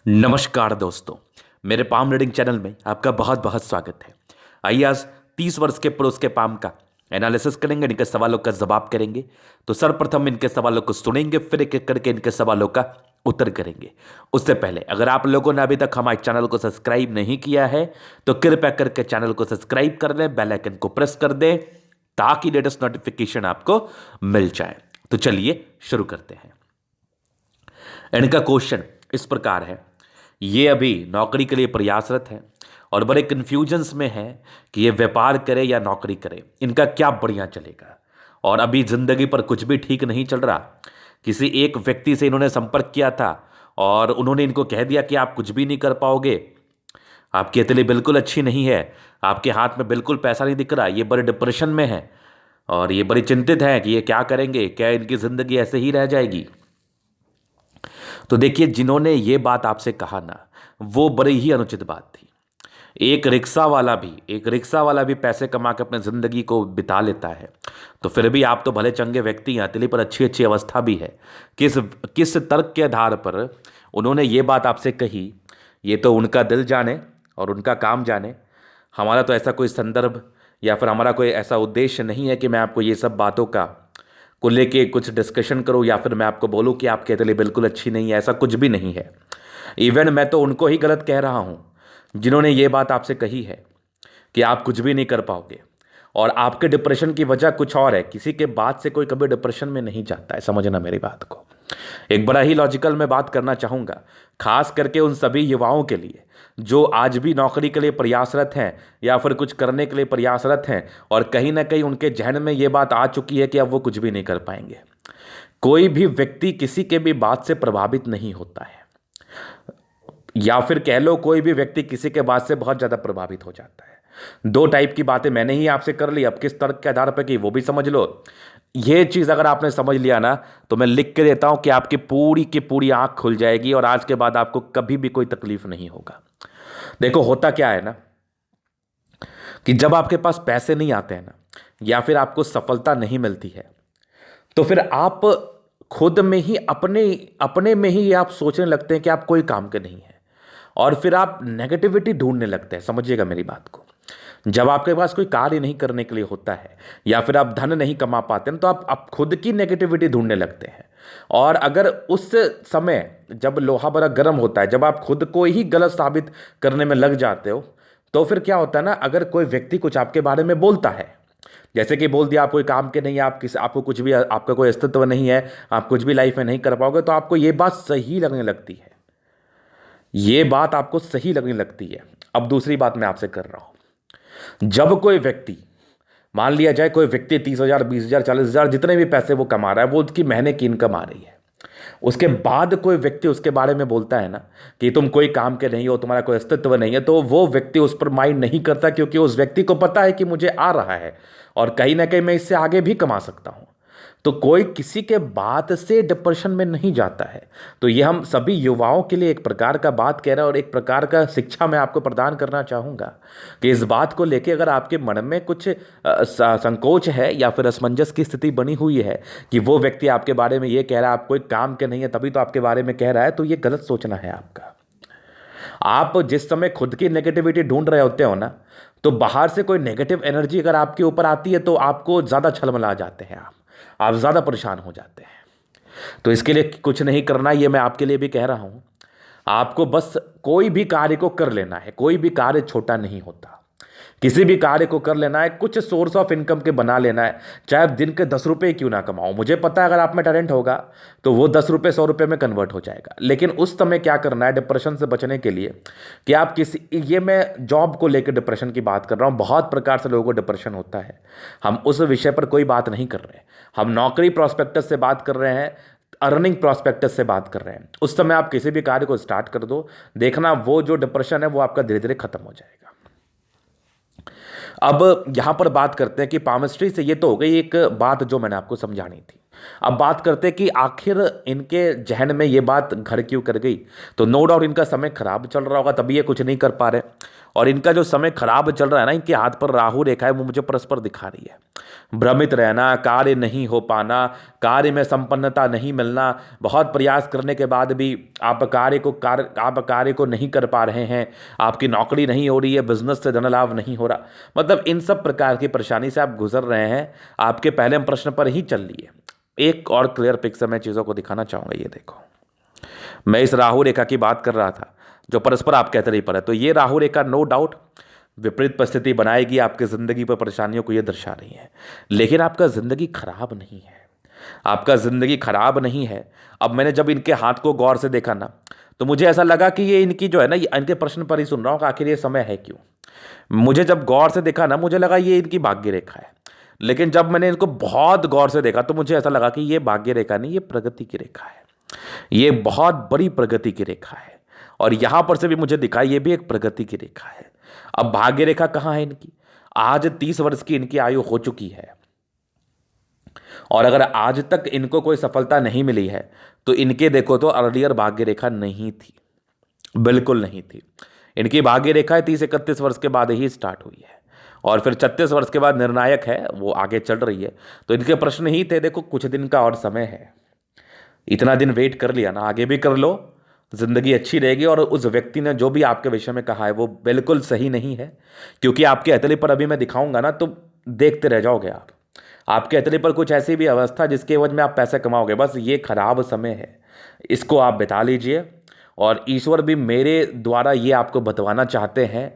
नमस्कार दोस्तों, मेरे पाम रीडिंग चैनल में आपका बहुत बहुत स्वागत है। आइए आज 30 वर्ष के पुरुष के पाम का एनालिसिस करेंगे, इनके सवालों का जवाब करेंगे। तो सर्वप्रथम इनके सवालों को सुनेंगे, फिर एक एक करके इनके सवालों का उत्तर करेंगे। उससे पहले अगर आप लोगों ने अभी तक हमारे चैनल को सब्सक्राइब नहीं किया है तो कृपया करके चैनल को सब्सक्राइब कर लें, बेल आइकन को प्रेस कर दें ताकि लेटेस्ट नोटिफिकेशन आपको मिल जाए। तो चलिए शुरू करते हैं। इनका क्वेश्चन इस प्रकार है, ये अभी नौकरी के लिए प्रयासरत है और बड़े कन्फ्यूजन्स में है कि ये व्यापार करे या नौकरी करे, इनका क्या बढ़िया चलेगा। और अभी ज़िंदगी पर कुछ भी ठीक नहीं चल रहा। किसी एक व्यक्ति से इन्होंने संपर्क किया था और उन्होंने इनको कह दिया कि आप कुछ भी नहीं कर पाओगे, आपकी अतली बिल्कुल अच्छी नहीं है, आपके हाथ में बिल्कुल पैसा नहीं दिख रहा। ये बड़े डिप्रेशन में है और ये बड़ी चिंतित है कि ये क्या करेंगे, क्या इनकी ज़िंदगी ऐसे ही रह जाएगी। तो देखिए, जिन्होंने ये बात आपसे कहा ना, वो बड़ी ही अनुचित बात थी। एक रिक्शा वाला भी पैसे कमा के अपने ज़िंदगी को बिता लेता है, तो फिर भी आप तो भले चंगे व्यक्ति हैं, तिली पर अच्छी अच्छी अवस्था भी है। किस किस तर्क के आधार पर उन्होंने ये बात आपसे कही, ये तो उनका दिल जाने और उनका काम जाने। हमारा तो ऐसा कोई संदर्भ या फिर हमारा कोई ऐसा उद्देश्य नहीं है कि मैं आपको ये सब बातों को लेके कुछ डिस्कशन करूं या फिर मैं आपको बोलूं कि आपके अतली बिल्कुल अच्छी नहीं है, ऐसा कुछ भी नहीं है। इवन मैं तो उनको ही गलत कह रहा हूं जिन्होंने ये बात आपसे कही है कि आप कुछ भी नहीं कर पाओगे और आपके डिप्रेशन की वजह कुछ और है। किसी के बात से कोई कभी डिप्रेशन में नहीं जाता है, समझना मेरी बात को। एक बड़ा ही लॉजिकल मैं बात करना चाहूँगा, खास करके उन सभी युवाओं के लिए जो आज भी नौकरी के लिए प्रयासरत हैं या फिर कुछ करने के लिए प्रयासरत हैं और कहीं ना कहीं उनके जहन में ये बात आ चुकी है कि अब वो कुछ भी नहीं कर पाएंगे। कोई भी व्यक्ति किसी के भी बात से प्रभावित नहीं होता है, या फिर कह लो कोई भी व्यक्ति किसी के बात से बहुत ज़्यादा प्रभावित हो जाता है। दो टाइप की बातें मैंने ही आपसे कर ली, अब किस तर्क के आधार पर की वो भी समझ लो। ये चीज़ अगर आपने समझ लिया ना, तो मैं लिख के देता हूं कि आपकी पूरी की पूरी आंख खुल जाएगी और आज के बाद आपको कभी भी कोई तकलीफ नहीं होगा। देखो, होता क्या है ना कि जब आपके पास पैसे नहीं आते हैं ना, या फिर आपको सफलता नहीं मिलती है, तो फिर आप खुद में ही अपने अपने में ही आप सोचने लगते हैं कि आप कोई काम के नहीं है और फिर आप नेगेटिविटी ढूंढने लगते हैं। समझिएगा मेरी बात को। जब आपके पास कोई कार्य नहीं करने के लिए होता है या फिर आप धन नहीं कमा पाते हैं, तो आप खुद की नेगेटिविटी ढूंढने लगते हैं। और अगर उस समय जब लोहा बड़ा गर्म होता है, जब आप खुद को ही गलत साबित करने में लग जाते हो, तो फिर क्या होता है ना, अगर कोई व्यक्ति कुछ आपके बारे में बोलता है, जैसे कि बोल दिया आप कोई काम के नहीं, आपको कुछ भी, आपका कोई अस्तित्व नहीं है, आप कुछ भी लाइफ में नहीं कर पाओगे, तो आपको ये बात सही लगने लगती है। ये बात आपको सही लगने लगती है। अब दूसरी बात मैं आपसे कर रहा हूं, जब कोई व्यक्ति, मान लिया जाए कोई व्यक्ति 30,000, 20,000, 40,000 जितने भी पैसे वो कमा रहा है, वो उसकी महीने की इनकम आ रही है, उसके बाद कोई व्यक्ति उसके बारे में बोलता है ना कि तुम कोई काम के नहीं हो, तुम्हारा कोई अस्तित्व नहीं है, तो वो व्यक्ति उस पर माइंड नहीं करता, क्योंकि उस व्यक्ति को पता है कि मुझे आ रहा है और कहीं ना कहीं मैं इससे आगे भी कमा सकता हूं। तो कोई किसी के बात से डिप्रेशन में नहीं जाता है। तो ये हम सभी युवाओं के लिए एक प्रकार का बात कह रहा है और एक प्रकार का शिक्षा मैं आपको प्रदान करना चाहूँगा कि इस बात को लेके अगर आपके मन में कुछ संकोच है या फिर असमंजस की स्थिति बनी हुई है कि वो व्यक्ति आपके बारे में ये कह रहा है आप कोई काम के नहीं है तभी तो आपके बारे में कह रहा है, तो ये गलत सोचना है आपका। आप जिस समय खुद की नेगेटिविटी ढूंढ रहे होते हो ना, तो बाहर से कोई नेगेटिव एनर्जी अगर आपके ऊपर आती है तो आपको ज़्यादा छलमला जाते हैं, आप ज़्यादा परेशान हो जाते हैं। तो इसके लिए कुछ नहीं करना, ये मैं आपके लिए भी कह रहा हूँ। आपको बस कोई भी कार्य को कर लेना है, कोई भी कार्य छोटा नहीं होता। किसी भी कार्य को कर लेना है, कुछ सोर्स ऑफ इनकम के बना लेना है, चाहे आप दिन के 10 रुपये क्यों ना कमाओ। मुझे पता है अगर आप में टैलेंट होगा तो वो 10 रुपये 100 रुपये में कन्वर्ट हो जाएगा। लेकिन उस समय क्या करना है डिप्रेशन से बचने के लिए कि आप ये मैं जॉब को लेकर डिप्रेशन की बात कर रहा हूँ। बहुत प्रकार से लोगों को डिप्रेशन होता है, हम उस विषय पर कोई बात नहीं कर रहे। हम नौकरी प्रॉस्पेक्टस से बात कर रहे हैं, अर्निंग प्रॉस्पेक्टस से बात कर रहे हैं। उस समय आप किसी भी कार्य को स्टार्ट कर दो, देखना वो जो डिप्रेशन है वो आपका धीरे धीरे खत्म हो जाएगा। अब यहां पर बात करते हैं कि पामिस्ट्री से, ये तो हो गई एक बात जो मैंने आपको समझानी थी। अब बात करते हैं कि आखिर इनके जहन में ये बात घर क्यों कर गई। तो नो डाउट इनका समय खराब चल रहा होगा, तभी ये कुछ नहीं कर पा रहे। और इनका जो समय खराब चल रहा है ना, इनके हाथ पर राहु रेखा है, वो मुझे परस्पर दिखा रही है। भ्रमित रहना, कार्य नहीं हो पाना, कार्य में संपन्नता नहीं मिलना, बहुत प्रयास करने के बाद भी आप कार्य को नहीं कर पा रहे हैं, आपकी नौकरी नहीं हो रही है, बिजनेस से धन लाभ नहीं हो रहा, मतलब इन सब प्रकार की परेशानी से आप गुजर रहे हैं। आपके पहले प्रश्न पर ही चल रही है। एक और क्लियर पिक्चर मैं चीज़ों को दिखाना चाहूँगा। ये देखो, मैं इस राहु रेखा की बात कर रहा था जो परस्पर आपके अतरी पर है। तो ये राहु रेखा नो डाउट विपरीत परिस्थिति बनाएगी, आपकी ज़िंदगी पर परेशानियों को ये दर्शा रही है। लेकिन आपका ज़िंदगी खराब नहीं है, आपका ज़िंदगी खराब नहीं है। अब मैंने जब इनके हाथ को गौर से देखा ना, तो मुझे ऐसा लगा कि ये इनकी जो है ना, ये इनके प्रश्न पर ही सुन रहा हूँ कि आखिर ये समय है क्यों। मुझे जब गौर से देखा ना, मुझे लगा ये इनकी भाग्य रेखा है। लेकिन जब मैंने इनको बहुत गौर से देखा तो मुझे ऐसा लगा कि ये भाग्य रेखा नहीं, ये प्रगति की रेखा है। ये बहुत बड़ी प्रगति की रेखा है। और यहां पर से भी मुझे दिखा ये भी एक प्रगति की रेखा है। अब भाग्य रेखा कहां है इनकी? आज 30 वर्ष की इनकी आयु हो चुकी है, और अगर आज तक इनको कोई सफलता नहीं मिली है तो इनके देखो तो अर्लियर भाग्य रेखा नहीं थी, बिल्कुल नहीं थी। इनकी भाग्य रेखा 30-31 वर्ष के बाद ही स्टार्ट हुई है, और फिर 36 वर्ष के बाद निर्णायक है, वो आगे चल रही है। तो इनके प्रश्न ही थे, देखो कुछ दिन का और समय है, इतना दिन वेट कर लिया ना, आगे भी कर लो, जिंदगी अच्छी रहेगी। और उस व्यक्ति ने जो भी आपके विषय में कहा है वो बिल्कुल सही नहीं है, क्योंकि आपके हथेली पर अभी मैं दिखाऊंगा ना तो देखते रह जाओगे आप। आपके हथेली पर कुछ ऐसी भी अवस्था जिसके एवज में आप पैसे कमाओगे, बस ये खराब समय है, इसको आप बिता लीजिए। और ईश्वर भी मेरे द्वारा ये आपको बतवाना चाहते हैं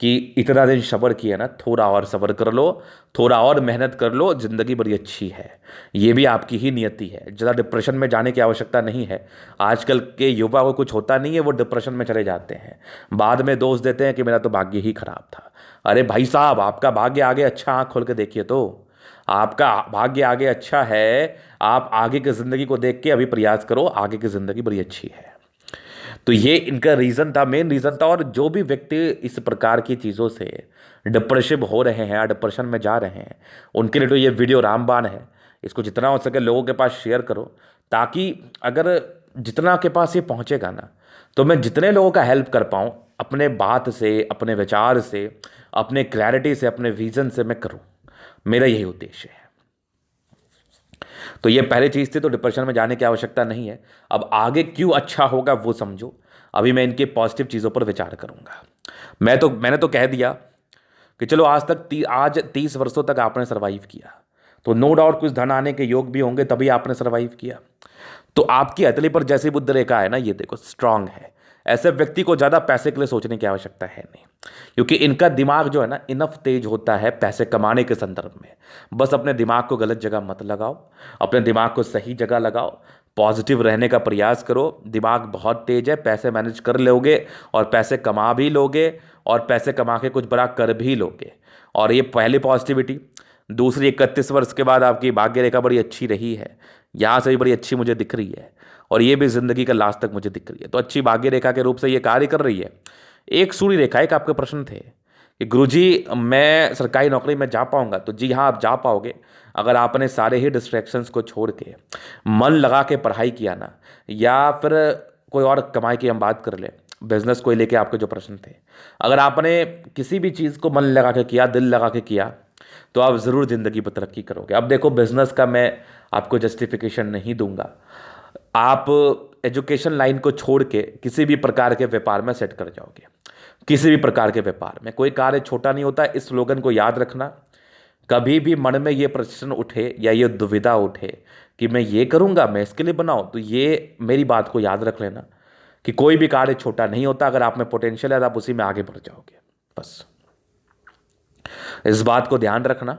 कि इतना दिन सब्र किया ना, थोड़ा और सब्र कर लो, थोड़ा और मेहनत कर लो, ज़िंदगी बड़ी अच्छी है। ये भी आपकी ही नियति है, ज़्यादा डिप्रेशन में जाने की आवश्यकता नहीं है। आजकल के युवा को कुछ होता नहीं है, वो डिप्रेशन में चले जाते हैं, बाद में दोष देते हैं कि मेरा तो भाग्य ही खराब था। अरे भाई साहब, आपका भाग्य आगे अच्छा, आँख खोल के देखिए तो आपका भाग्य आगे अच्छा है। आप आगे की ज़िंदगी को देख के अभी प्रयास करो, आगे की ज़िंदगी बड़ी अच्छी है। तो ये इनका रीज़न था, मेन रीज़न था। और जो भी व्यक्ति इस प्रकार की चीज़ों से डिप्रेसिव हो रहे हैं या डिप्रेशन में जा रहे हैं, उनके लिए तो ये वीडियो रामबाण है। इसको जितना हो सके लोगों के पास शेयर करो, ताकि अगर जितना के पास ये पहुंचेगा ना, तो मैं जितने लोगों का हेल्प कर पाऊँ, अपने बात से, अपने विचार से, अपने क्लैरिटी से, अपने विजन से मैं करूँ। मेरा यही उद्देश्य है। तो ये पहली चीज़ थी, तो डिप्रेशन में जाने की आवश्यकता नहीं है। अब आगे क्यों अच्छा होगा वो समझो। अभी मैं इनके पॉजिटिव चीज़ों पर विचार करूंगा। मैंने तो कह दिया कि चलो आज 30 वर्षों तक आपने सर्वाइव किया, तो नो डाउट कुछ धन आने के योग भी होंगे, तभी आपने सर्वाइव किया। तो आपकी हथेली पर जैसी बुद्ध रेखा है ना, ये देखो स्ट्रांग है। ऐसे व्यक्ति को ज़्यादा पैसे के लिए सोचने की आवश्यकता है नहीं, क्योंकि इनका दिमाग जो है ना इनफ तेज होता है पैसे कमाने के संदर्भ में। बस अपने दिमाग को गलत जगह मत लगाओ, अपने दिमाग को सही जगह लगाओ, पॉजिटिव रहने का प्रयास करो। दिमाग बहुत तेज है, पैसे मैनेज कर लोगे और पैसे कमा भी लोगे, और पैसे कमा के कुछ बड़ा कर भी लोगे। और ये पहली पॉजिटिविटी। दूसरी, 31 वर्ष के बाद आपकी भाग्य रेखा बड़ी अच्छी रही है, यहाँ से भी बड़ी अच्छी मुझे दिख रही है, और ये भी ज़िंदगी का लास्ट तक मुझे दिख रही है। तो अच्छी भाग्य रेखा के रूप से ये कार्य कर रही है। एक सूर्य रेखा, एक आपके प्रश्न थे कि गुरुजी मैं सरकारी नौकरी में जा पाऊंगा, तो जी हाँ, आप जा पाओगे अगर आपने सारे ही डिस्ट्रैक्शंस को छोड़ के मन लगा के पढ़ाई किया ना, या फिर कोई और कमाई की हम बात कर ले, बिजनेस को लेके आपके जो प्रश्न थे, अगर आपने किसी भी चीज़ को मन लगा के किया, दिल लगा के किया, तो आप ज़रूर ज़िंदगी पर तरक्की करोगे। अब देखो, बिजनेस का मैं आपको जस्टिफिकेशन नहीं दूंगा, आप एजुकेशन लाइन को छोड़ के किसी भी प्रकार के व्यापार में सेट कर जाओगे। किसी भी प्रकार के व्यापार में कोई कार्य छोटा नहीं होता, इस स्लोगन को याद रखना। कभी भी मन में ये प्रश्न उठे या ये दुविधा उठे कि मैं ये करूँगा, मैं इसके लिए बनाऊँ, तो ये मेरी बात को याद रख लेना कि कोई भी कार्य छोटा नहीं होता। अगर आप में पोटेंशियल है तो आप उसी में आगे बढ़ जाओगे, बस इस बात को ध्यान रखना।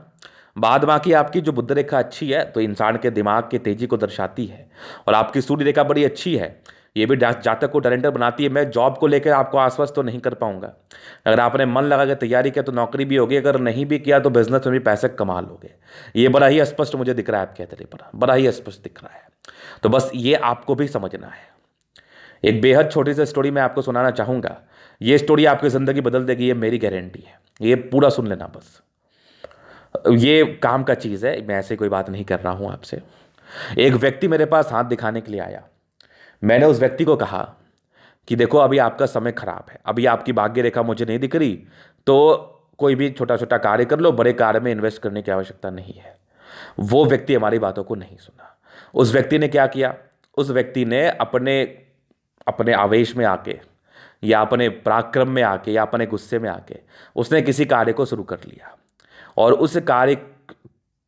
बाद बाकी आपकी जो बुद्ध रेखा अच्छी है तो इंसान के दिमाग की तेजी को दर्शाती है, और आपकी सूर्य रेखा बड़ी अच्छी है, ये भी जातक को टैलेंटर बनाती है। मैं जॉब को लेकर आपको आश्वस्त तो नहीं कर पाऊंगा। अगर आपने मन लगा के तैयारी किया तो नौकरी भी होगी, अगर नहीं भी किया तो बिजनेस में भी पैसे कमा लोगे। ये बड़ा ही स्पष्ट मुझे दिख रहा है आपके हथेली पर, बड़ा ही स्पष्ट दिख रहा है। तो बस ये आपको भी समझना है। एक बेहद छोटी सी स्टोरी मैं आपको सुनाना चाहूँगा, ये स्टोरी आपकी ज़िंदगी बदल देगी, ये मेरी गारंटी है। ये पूरा सुन लेना, बस ये काम का चीज़ है, मैं ऐसे कोई बात नहीं कर रहा हूँ आपसे। एक व्यक्ति मेरे पास हाथ दिखाने के लिए आया। मैंने उस व्यक्ति को कहा कि देखो अभी आपका समय खराब है, अभी आपकी भाग्य रेखा मुझे नहीं दिख रही, तो कोई भी छोटा छोटा कार्य कर लो, बड़े कार्य में इन्वेस्ट करने की आवश्यकता नहीं है। वो व्यक्ति हमारी बातों को नहीं सुना। उस व्यक्ति ने क्या किया? उस व्यक्ति ने अपने अपने आवेश में आके या अपने पराक्रम में आके या अपने गुस्से में आके उसने किसी कार्य को शुरू कर लिया, और उस कार्य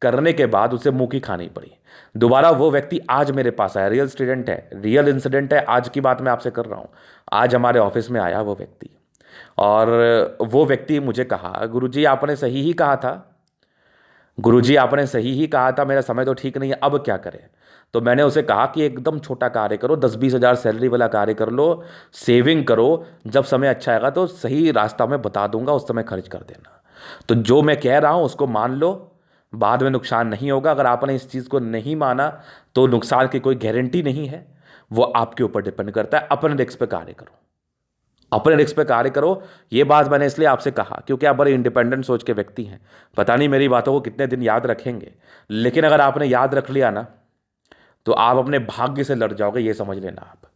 करने के बाद उसे मुंह की खानी पड़ी। दोबारा वो व्यक्ति आज मेरे पास आया, रियल स्टूडेंट है, रियल इंसिडेंट है, आज की बात मैं आपसे कर रहा हूँ। आज हमारे ऑफिस में आया वो व्यक्ति, और वो व्यक्ति मुझे कहा, गुरुजी आपने सही ही कहा था, गुरुजी आपने सही ही कहा था, मेरा समय तो ठीक नहीं है, अब क्या करें? तो मैंने उसे कहा कि एकदम छोटा कार्य करो, 10-20 हज़ार सैलरी वाला कार्य कर लो, सेविंग करो, जब समय अच्छा आएगा तो सही रास्ता मैं बता दूंगा, उस समय खर्च कर देना। तो जो मैं कह रहा हूं उसको मान लो, बाद में नुकसान नहीं होगा। अगर आपने इस चीज़ को नहीं माना तो नुकसान की कोई गारंटी नहीं है, वो आपके ऊपर डिपेंड करता है। अपने रिस्क पे कार्य करो, अपने रिस्क पे कार्य करो। ये बात मैंने इसलिए आपसे कहा क्योंकि आप बड़े इंडिपेंडेंट सोच के व्यक्ति हैं। पता नहीं मेरी बातों को कितने दिन याद रखेंगे, लेकिन अगर आपने याद रख लिया ना तो आप अपने भाग्य से लड़ जाओगे, ये समझ लेना। आप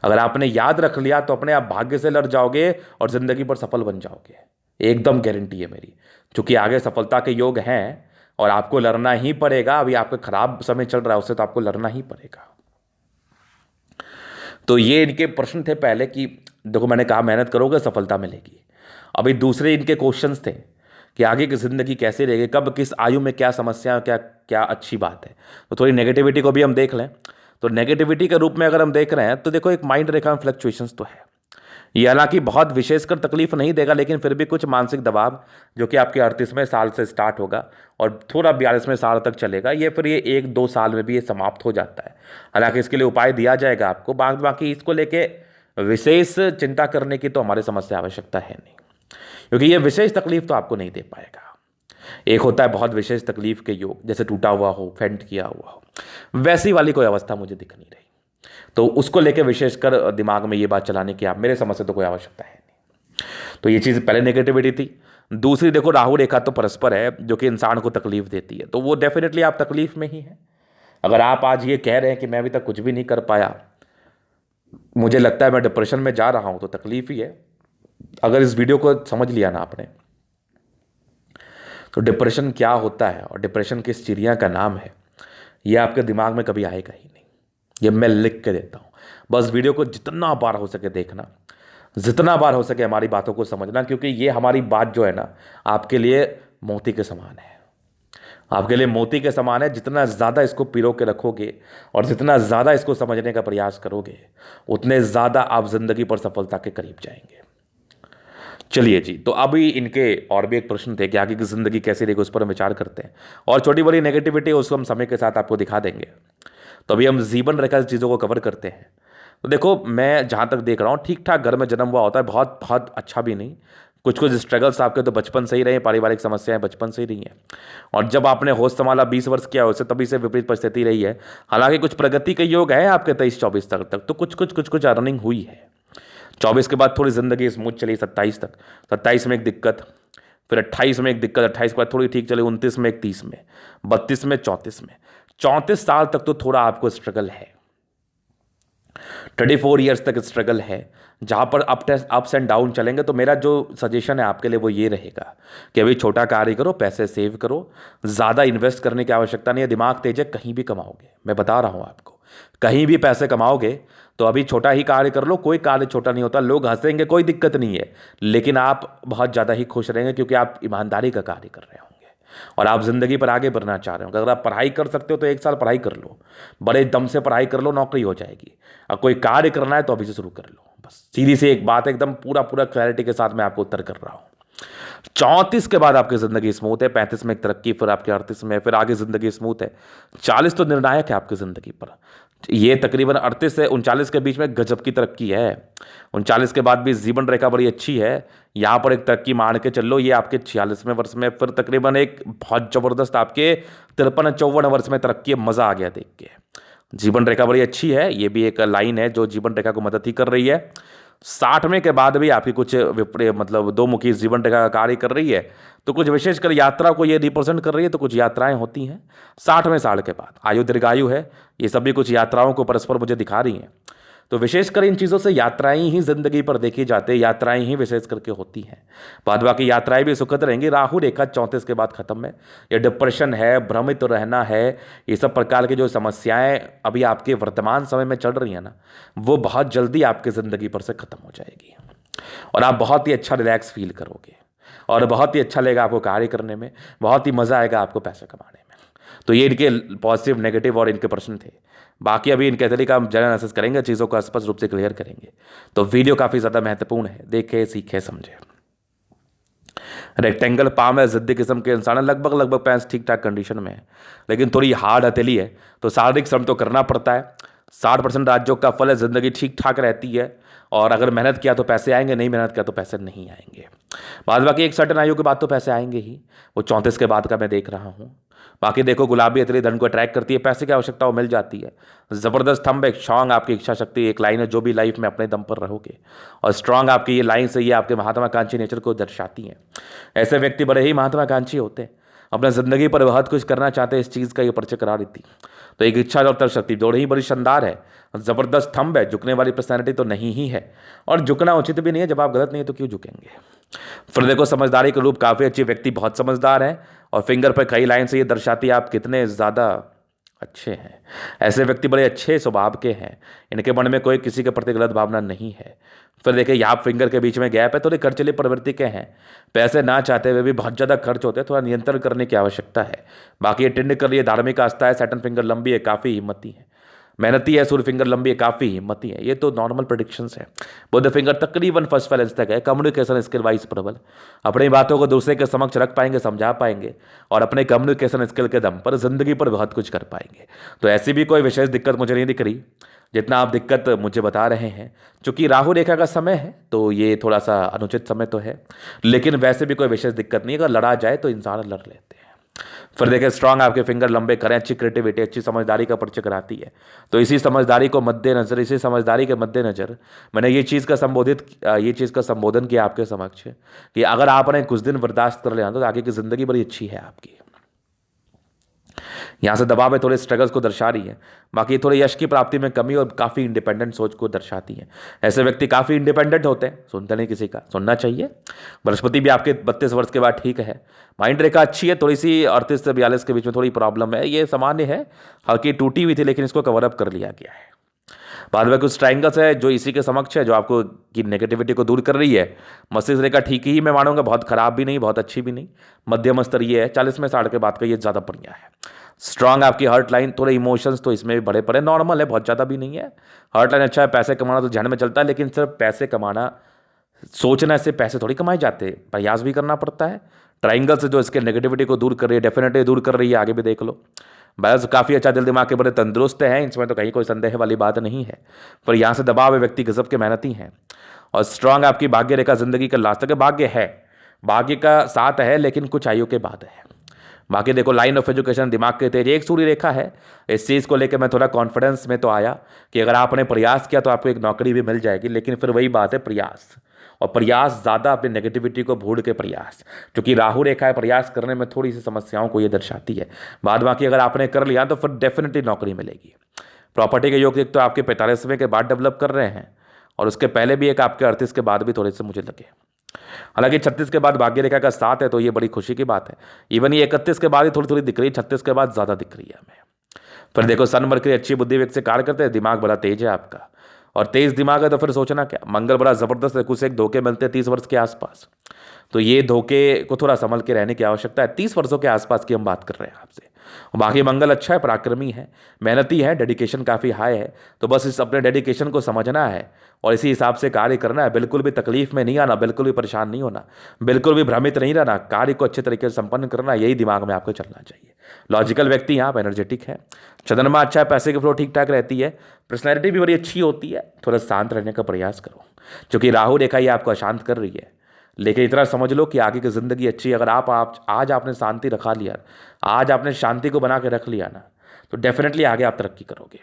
अगर आपने याद रख लिया तो अपने आप भाग्य से लड़ जाओगे और जिंदगी पर सफल बन जाओगे, एकदम गारंटी है मेरी। क्योंकि आगे सफलता के योग हैं और आपको लड़ना ही पड़ेगा। अभी आपका खराब समय चल रहा है, उससे तो आपको लड़ना ही पड़ेगा। तो ये इनके प्रश्न थे पहले कि देखो मैंने कहा मेहनत करोगे सफलता मिलेगी। अभी दूसरे इनके क्वेश्चंस थे कि आगे की ज़िंदगी कैसे रहेगी, कब किस आयु में क्या समस्या, क्या क्या अच्छी बात है। तो थोड़ी नेगेटिविटी को भी हम देख लें। तो नेगेटिविटी के रूप में अगर हम देख रहे हैं तो देखो एक माइंड रेखा में फ्लक्चुएशंस तो है। ये हालांकि बहुत विशेषकर तकलीफ नहीं देगा, लेकिन फिर भी कुछ मानसिक दबाव जो कि आपके 38वें साल से स्टार्ट होगा और थोड़ा 42वें साल तक चलेगा, ये फिर ये 1-2 साल में भी ये समाप्त हो जाता है। हालांकि इसके लिए उपाय दिया जाएगा आपको, बाकी इसको लेके विशेष चिंता करने की तो हमारे समझ से आवश्यकता है नहीं, क्योंकि ये विशेष तकलीफ तो आपको नहीं दे पाएगा। एक होता है बहुत विशेष तकलीफ के योग, जैसे टूटा हुआ हो, फेंट किया हुआ हो, वैसी वाली कोई अवस्था मुझे दिख नहीं रही। तो उसको लेकर विशेषकर दिमाग में ये बात चलाने की आप मेरे समझ से तो कोई आवश्यकता है नहीं। तो ये चीज़ पहले नेगेटिविटी थी। दूसरी देखो राहु रेखा तो परस्पर है, जो कि इंसान को तकलीफ देती है, तो वो डेफिनेटली आप तकलीफ में ही हैं। अगर आप आज ये कह रहे हैं कि मैं अभी तक कुछ भी नहीं कर पाया, मुझे लगता है मैं डिप्रेशन में जा रहा हूं, तो तकलीफ ही है। अगर इस वीडियो को समझ लिया ना आपने, तो डिप्रेशन क्या होता है और डिप्रेशन किस चिड़िया का नाम है, ये आपके दिमाग में कभी आएगा ही नहीं। ये मैं लिख के देता हूँ। बस वीडियो को जितना बार हो सके देखना, जितना बार हो सके हमारी बातों को समझना, क्योंकि ये हमारी बात जो है ना आपके लिए मोती के समान है, आपके लिए मोती के समान है। जितना ज़्यादा इसको पिरो के रखोगे और जितना ज़्यादा इसको समझने का प्रयास करोगे, उतने ज़्यादा आप जिंदगी पर सफलता के करीब जाएंगे। चलिए जी, तो अभी इनके और भी एक प्रश्न थे कि आगे की ज़िंदगी कैसी रहेगी, उस पर हम विचार करते हैं। और छोटी बड़ी नेगेटिविटी उसको हम समय के साथ आपको दिखा देंगे। तो अभी हम जीवन रेखा चीज़ों को कवर करते हैं। तो देखो मैं जहाँ तक देख रहा हूँ, ठीक ठाक घर में जन्म हुआ होता है, बहुत बहुत अच्छा भी नहीं। कुछ कुछ स्ट्रगल्स आपके तो बचपन से ही रहे, पारिवारिक समस्याएं बचपन से ही रही हैं, और जब आपने होश संभाला 20 वर्ष किया उससे तभी से विपरीत परिस्थिति रही है। हालांकि कुछ प्रगति के योग है आपके 23-24 तक तो कुछ अर्निंग हुई है। 24 के बाद थोड़ी ज़िंदगी स्मूथ चली 27 तक। 27 में एक दिक्कत, फिर 28 में एक दिक्कत, 28 के बाद थोड़ी ठीक चली, 29 में एक, 30 में, 32 में, 34 में। 34 साल तक तो थोड़ा आपको स्ट्रगल है, 34 ईयर्स तक स्ट्रगल है, जहाँ पर अप्स एंड डाउन चलेंगे। तो मेरा जो सजेशन है आपके लिए वो ये रहेगा कि अभी छोटा कार्य करो, पैसे सेव करो, ज़्यादा इन्वेस्ट करने की आवश्यकता नहीं है। दिमाग तेज है, कहीं भी कमाओगे, मैं बता रहा हूँ आपको, कहीं भी पैसे कमाओगे। तो अभी छोटा ही कार्य कर लो, कोई कार्य छोटा नहीं होता। लोग हंसेंगे, कोई दिक्कत नहीं है, लेकिन आप बहुत ज़्यादा ही खुश रहेंगे क्योंकि आप ईमानदारी का कार्य कर रहे होंगे और आप ज़िंदगी पर आगे बढ़ना चाह रहे हो। अगर आप पढ़ाई कर सकते हो तो 1 साल पढ़ाई कर लो, बड़े दम से पढ़ाई कर लो, नौकरी हो जाएगी। अब कोई कार्य करना है तो अभी से शुरू कर लो। बस सीधी सी एक बात है, एकदम पूरा क्लैरिटी के साथ मैं आपको उत्तर कर रहा हूँ। 34 के बाद आपकी ज़िंदगी स्मूथ है, 35 में एक तरक्की, फिर आपके 38 में, फिर आगे ज़िंदगी स्मूथ है। 40 तो निर्णायक है आपकी ज़िंदगी पर। ये तकरीबन 38 से 39 के बीच में गजब की तरक्की है। 39 के बाद भी जीवन रेखा बड़ी अच्छी है, यहाँ पर एक तरक्की मान के चल लो। ये आपके 46वें वर्ष में फिर तकरीबन एक बहुत ज़बरदस्त आपके 53-54 वर्ष में तरक्की है। मज़ा आ गया देख के। जीवन रेखा बड़ी अच्छी है, ये भी एक लाइन है जो जीवन रेखा को मदद ही कर रही है। 60 में के बाद भी आपकी कुछ मतलब दो मुखी जीवन रेखा का कार्य कर रही है, तो कुछ विशेषकर यात्रा को ये रिप्रेजेंट कर रही है, तो कुछ यात्राएं होती हैं 60वें साल के बाद। आयु दीर्घायु है, ये सभी कुछ यात्राओं को परस्पर मुझे दिखा रही हैं। तो विशेषकर इन चीज़ों से यात्राएं ही जिंदगी पर देखी जाती है, यात्राएं ही विशेष करके होती हैं। बाद बाकी यात्राएं भी सुखद रहेंगी। राहु रेखा 34 के बाद खत्म है। ये डिप्रेशन है, भ्रमित रहना है, ये सब प्रकार की जो समस्याएं अभी आपके वर्तमान समय में चल रही हैं ना, वो बहुत जल्दी आपकी ज़िंदगी पर से खत्म हो जाएगी और आप बहुत ही अच्छा रिलैक्स फील करोगे और बहुत ही अच्छा लगेगा आपको कार्य करने में, बहुत ही मज़ा आएगा आपको पैसे कमाने में। तो ये इनके पॉजिटिव, नेगेटिव और इनके प्रश्न थे। बाकी अभी इनके तरीका हम जनरल एनालिसिस करेंगे, चीज़ों को स्पष्ट रूप से क्लियर करेंगे। तो वीडियो काफ़ी ज़्यादा महत्वपूर्ण है, देखें, सीखें, समझें। रेक्टेंगल पाम है, जिद्दी किस्म के इंसान है, लगभग पैंस ठीक ठाक कंडीशन में है, लेकिन थोड़ी हार्ड हथेली है, तो शारीरिक श्रम तो करना पड़ता है। 60% राजयोग का फल है, जिंदगी ठीक ठाक रहती है और अगर मेहनत किया तो पैसे आएंगे, नहीं मेहनत किया तो पैसे नहीं आएंगे। बाद बाकी एक सर्टन आयु के बाद तो पैसे आएंगे ही, वो 34 के बाद का मैं देख रहा हूँ। बाकी देखो, गुलाबी हथेली धन को अट्रैक्ट करती है, पैसे की आवश्यकता वो मिल जाती है। ज़बरदस्त थंब, एक स्ट्रांग आपकी इच्छा शक्ति, एक लाइन है, जो भी लाइफ में अपने दम पर रहोगे, और स्ट्रांग आपकी ये लाइन से ये आपके महात्माकांक्षी नेचर को दर्शाती हैं। ऐसे व्यक्ति बड़े ही महात्माकांक्षी होते हैं, अपने ज़िंदगी पर बहुत कुछ करना चाहते हैं, इस चीज़ का ये परिचय करा रही थी। तो एक इच्छा और तर्क शक्ति दोनों ही बड़ी शानदार है, ज़बरदस्त थंब है, झुकने वाली पर्सनैलिटी तो नहीं ही है, और झुकना उचित भी नहीं है। जब आप गलत नहीं है तो क्यों झुकेंगे। फिर देखो, समझदारी के रूप काफ़ी अच्छी, व्यक्ति बहुत समझदार है और फिंगर पर कई लाइन से ये दर्शाती है आप कितने ज़्यादा अच्छे हैं। ऐसे व्यक्ति बड़े अच्छे स्वभाव के हैं, इनके मन में कोई किसी के प्रति गलत भावना नहीं है। फिर देखिए, यहाँ फिंगर के बीच में गैप है, थोड़े खर्चीली प्रवृत्ति के हैं, पैसे ना चाहते हुए भी बहुत ज़्यादा खर्च होते हैं, थोड़ा नियंत्रण करने की आवश्यकता है। बाकी ये टिंड कर लिए, धार्मिक आस्था है, सैटर्न फिंगर लंबी है, काफ़ी हिम्मती है, मेहनती है, सूर्य फिंगर लंबी है, काफ़ी हिम्मती है। ये तो नॉर्मल प्रेडिक्शंस है। बुध फिंगर तकरीबन फर्स्ट बैलेंस तक है, कम्युनिकेशन स्किल वाइज प्रबल, अपनी बातों को दूसरे के समक्ष रख पाएंगे, समझा पाएंगे और अपने कम्युनिकेशन स्किल के दम पर जिंदगी पर बहुत कुछ कर पाएंगे। तो ऐसी भी कोई विशेष दिक्कत मुझे नहीं दिख रही जितना आप दिक्कत मुझे बता रहे हैं। चूंकि राहु रेखा का समय है तो ये थोड़ा सा अनुचित समय तो है, लेकिन वैसे भी कोई विशेष दिक्कत नहीं है। अगर लड़ा जाए तो इंसान लड़ लेते हैं। फिर देखिए, स्ट्रांग आपके फिंगर लंबे करें, अच्छी क्रिएटिविटी, अच्छी समझदारी का परिचय कराती है। तो इसी समझदारी को मद्देनजर, इसी समझदारी के मद्देनजर मैंने ये चीज़ का संबोधन किया आपके समक्ष कि अगर आपने कुछ दिन बर्दाश्त कर लिया तो आगे की जिंदगी बड़ी अच्छी है आपकी। यहाँ से दबाव में थोड़े स्ट्रगल्स को दर्शा रही है। बाकी थोड़े यश की प्राप्ति में कमी और काफ़ी इंडिपेंडेंट सोच को दर्शाती है। ऐसे व्यक्ति काफ़ी इंडिपेंडेंट होते हैं, सुनते नहीं किसी का, सुनना चाहिए। बृहस्पति भी आपके 32 वर्ष के बाद ठीक है। माइंड रेखा अच्छी है, थोड़ी सी 38 से 42 के बीच में थोड़ी प्रॉब्लम है, ये सामान्य है, हल्की टूटी हुई थी लेकिन इसको कवर अप कर लिया गया है। बाद में कुछ ट्रायंगल्स है जो इसी के समक्ष है, जो आपको की नेगेटिविटी को दूर कर रही है। मस्तिष्क रेखा ठीक ही मैं मानूंगा, बहुत खराब भी नहीं, बहुत अच्छी भी नहीं, मध्यम स्तरीय है। 40 में 60 के बाद का ये ज़्यादा बढ़िया है। स्ट्रांग आपकी हर्ट लाइन, थोड़े इमोशंस तो इसमें भी बड़े पड़े, नॉर्मल है, बहुत ज़्यादा भी नहीं है। हर्ट लाइन अच्छा है, पैसे कमाना तो ध्यान में चलता है, लेकिन सिर्फ पैसे कमाना, सोचने से पैसे थोड़ी कमाए जाते, प्रयास भी करना पड़ता है। ट्राइंगल से जो इसके नेगेटिविटी को दूर कर रही है, डेफिनेटली दूर कर रही है, आगे भी देख लो। बैलेंस काफ़ी अच्छा, दिल दिमाग के बड़े तंदुरुस्त हैं, इसमें तो कहीं कोई संदेह वाली बात नहीं है। पर यहाँ से दबाव है, व्यक्ति गजब के मेहनती हैं। और स्ट्रांग आपकी भाग्य रेखा जिंदगी का लास्ट तक भाग्य है, भाग्य का साथ है, लेकिन कुछ आयु के बाद है। बाकी देखो, लाइन ऑफ एजुकेशन, दिमाग के तेज, एक सूर्य रेखा है। इस चीज़ को लेकर मैं थोड़ा कॉन्फिडेंस में तो आया कि अगर आपने प्रयास किया तो आपको एक नौकरी भी मिल जाएगी, लेकिन फिर वही बात है, प्रयास और प्रयास ज़्यादा, अपनी नेगेटिविटी को भूल के प्रयास, क्योंकि राहु रेखा है, प्रयास करने में थोड़ी सी समस्याओं को ये दर्शाती है। बाद बाकी अगर आपने कर लिया तो फिर डेफिनेटली नौकरी मिलेगी। प्रॉपर्टी के योग एक तो आपके 45वें के बाद डेवलप कर रहे हैं और उसके पहले भी एक आपके 38 के बाद भी थोड़े से मुझे लगे। हालांकि 36 के बाद भाग्य रेखा का साथ है, तो ये बड़ी खुशी की बात है। इवन ये 31 के बाद ही थोड़ी थोड़ी दिख रही है, 36 के बाद ज़्यादा दिख रही है हमें। फिर देखो, सन मरकरी अच्छी बुद्धि व्यक्त से कार्य करते हैं, दिमाग बड़ा तेज है आपका, और तेज दिमाग है तो फिर सोचना क्या। मंगल बड़ा जबरदस्त है, कुछ एक धोखे मिलते हैं 30 वर्ष के आसपास, तो ये धोखे को थोड़ा संभल के रहने की आवश्यकता है। 30 वर्षों के आसपास की हम बात कर रहे हैं आपसे। बाकी मंगल अच्छा है, पराक्रमी है, मेहनती है, डेडिकेशन काफ़ी हाई है। तो बस इस अपने डेडिकेशन को समझना है और इसी हिसाब से कार्य करना है। बिल्कुल भी तकलीफ में नहीं आना, बिल्कुल भी परेशान नहीं होना, बिल्कुल भी भ्रमित नहीं रहना, कार्य को अच्छे तरीके से संपन्न करना, यही दिमाग में आपको चलना चाहिए। लॉजिकल व्यक्ति यहाँ पर एनर्जेटिक है, चंद्रमा अच्छा है, पैसे की फ्लो ठीक ठाक रहती है, पर्सनैलिटी भी बड़ी अच्छी होती है। थोड़ा शांत रहने का प्रयास करो, क्योंकि राहु रेखा ही आपको अशांत कर रही है। लेकिन इतना समझ लो कि आगे की ज़िंदगी अच्छी है। अगर आप आज आपने शांति रखा लिया, आज आपने शांति को बना के रख लिया ना, तो डेफिनेटली आगे आप तरक्की करोगे।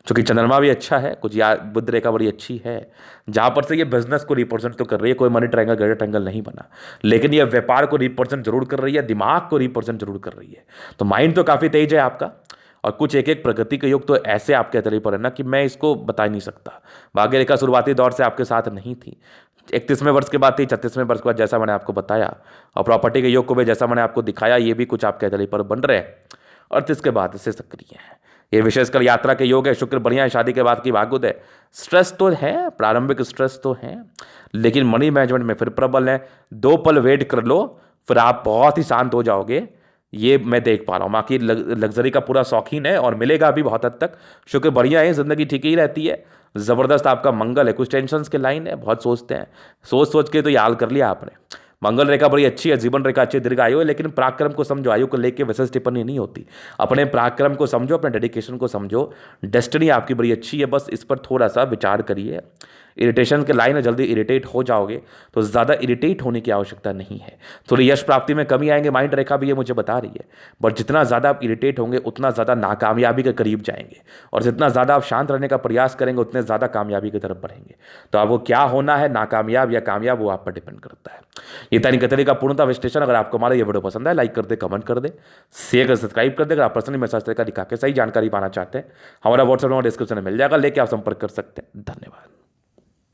क्योंकि चंद्रमा भी अच्छा है, कुछ या बुध रेखा बड़ी अच्छी है, जहां पर से ये बिजनेस को रिप्रेजेंट तो कर रही है, कोई मनी ट्रायंगल ग्रेटर ट्रायंगल नहीं बना, लेकिन ये व्यापार को रिप्रेजेंट जरूर कर रही है, दिमाग को रिप्रेजेंट जरूर कर रही है। तो माइंड तो काफी तेज है आपका, और कुछ एक एक प्रगति के योग तो ऐसे आपके तरीके पर है ना कि मैं इसको बता ही नहीं सकता। भाग्य रेखा शुरुआती दौर से आपके साथ नहीं थी, 31वें वर्ष के बाद थी, 36वें वर्ष के बाद जैसा मैंने आपको बताया, और प्रॉपर्टी के योग को भी जैसा मैंने आपको दिखाया, ये भी कुछ आपके तरीके पर बन रहे हैं, और इसके बाद से सक्रिय है। ये विशेषकर यात्रा के योग है, शुक्र बढ़िया है, शादी के बाद की भाग्योदय है। स्ट्रेस तो है, प्रारंभिक स्ट्रेस तो है, लेकिन मनी मैनेजमेंट में फिर प्रबल है। 2 पल वेट कर लो, फिर आप बहुत ही शांत हो जाओगे, ये मैं देख पा रहा हूँ। बाकी लग्जरी का पूरा शौकीन है और मिलेगा अभी बहुत हद तक। शुक्र बढ़िया है, जिंदगी ठीक ही रहती है, जबरदस्त आपका मंगल है। कुछ टेंशन के लाइन है, बहुत सोचते हैं, सोच सोच के तो ये हाल कर लिया आपने। मंगल रेखा बड़ी अच्छी है, जीवन रेखा अच्छी, दीर्घ आयु है, लेकिन पराक्रम को समझो, आयु को लेकर विशेष टिप्पणी नहीं होती। अपने पराक्रम को समझो, अपने डेडिकेशन को समझो, डेस्टिनी आपकी बड़ी अच्छी है, बस इस पर थोड़ा सा विचार करिए। इरिटेशन के लाइन है, जल्दी इरिटेट हो जाओगे, तो ज़्यादा इरिटेट होने की आवश्यकता नहीं है। थोड़ी यश प्राप्ति में कमी आएंगे, माइंड रेखा भी ये मुझे बता रही है, बट जितना ज़्यादा आप इरिटेट होंगे उतना ज़्यादा नाकामयाबी के करीब जाएंगे, और जितना ज़्यादा आप शांत रहने का प्रयास करेंगे उतने ज़्यादा कामयाबी की तरफ बढ़ेंगे। तो आपको क्या होना है, नाकामयाब या कामयाब, वो आप पर डिपेंड करता है। ये तरीके का पूर्णतः विश्लेषण अगर आपको हमारा ये वीडियो पसंद है, लाइक कर दे, कमेंट कर दे, शेयर कर, सब्सक्राइब कर दे। अगर आप पर्सनली मैसेज तरीका दिखा के सही जानकारी पाना चाहते हैं, हमारा व्हाट्सएप नंबर डिस्क्रिप्शन में मिल जाएगा, लेके आप संपर्क कर सकते हैं। धन्यवाद।